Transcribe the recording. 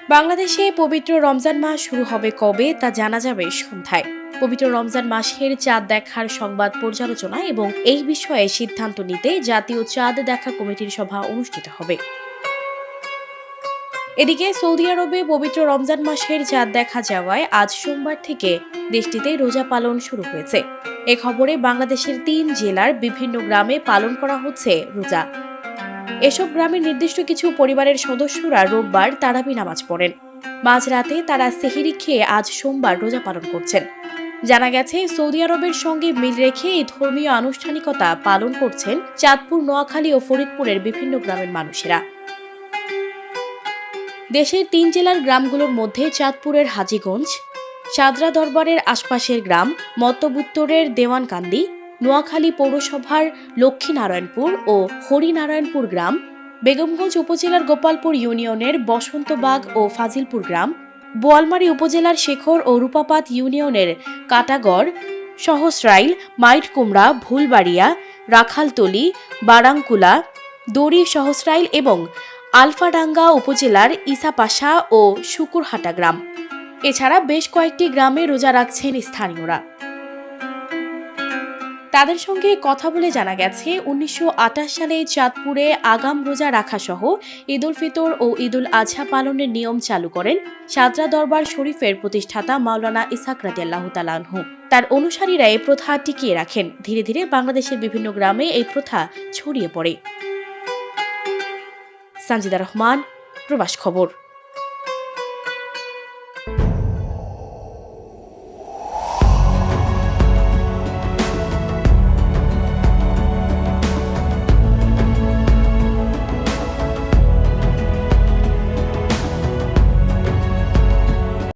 বাংলাদেশে পবিত্র রমজান মাস শুরু হবে কবে তা জানা যাবে সন্ধ্যায়। পবিত্র রমজান মাসের চাঁদ দেখার সংবাদ পর্যালোচনা এবং এই বিষয়ে সিদ্ধান্ত নিতে জাতীয় চাঁদ দেখা কমিটির সভা অনুষ্ঠিত হবে। এদিকে সৌদি আরবে পবিত্র রমজান মাসের চাঁদ দেখা যাওয়ায় আজ সোমবার থেকে দেশটিতে রোজা পালন শুরু হয়েছে। এ খবরে বাংলাদেশের ৩ জেলার বিভিন্ন গ্রামে পালন করা হচ্ছে রোজা। এসব গ্রামের নির্দিষ্ট কিছু পরিবারের সদস্যরা রোববার তারাবি নামাজ পড়েন। মাঝরাতে তারা সেহরি খেয়ে আজ সোমবার রোজা পালন করছেন। জানা গেছে, সৌদি আরবের সঙ্গে মিল রেখে এই ধর্মীয় আনুষ্ঠানিকতা পালন করছেন চাঁদপুর, নোয়াখালী ও ফরিদপুরের বিভিন্ন গ্রামের মানুষেরা। দেশের ৩ জেলার গ্রামগুলোর মধ্যে চাঁদপুরের হাজীগঞ্জ, সাদরা দরবারের আশপাশের গ্রাম, মতবুত্তরের দেওয়ানকান্দি, নোয়াখালী পৌরসভার লক্ষ্মীনারায়ণপুর ও হরিনারায়ণপুর গ্রাম, বেগমগঞ্জ উপজেলার গোপালপুর ইউনিয়নের বসন্তবাগ ও ফাজিলপুর গ্রাম, বোয়ালমারী উপজেলার শেখর ও রূপাপাত ইউনিয়নের কাটাগড়, সহস্রাইল, মাইটকুমড়া, ভুলবাড়িয়া, রাখালতলী, বারাংকুলা, দড়ি, সহস্রাইল এবং আলফাডাঙ্গা উপজেলার ইসাপাশা ও শুকুরহাটা গ্রাম। এছাড়া বেশ কয়েকটি গ্রামে রোজা রাখছেন স্থানীয়রা। তাদের সঙ্গে কথা বলে জানা গেছে, ১৯২৮ সালে চাঁদপুরে আগাম রোজা রাখা সহ ঈদ উল ফিতর ও ঈদ উল আজহা পালনের নিয়ম চালু করেন সাদরা দরবার শরীফের প্রতিষ্ঠাতা মাওলানা ইসহাক রাদিয়াল্লাহু তাআলা আনহু। তার অনুসারীরা এই প্রথা টিকিয়ে রাখেন। ধীরে ধীরে বাংলাদেশের বিভিন্ন গ্রামে এই প্রথা ছড়িয়ে পড়ে। সানজিদা রহমান, প্রবাস খবর।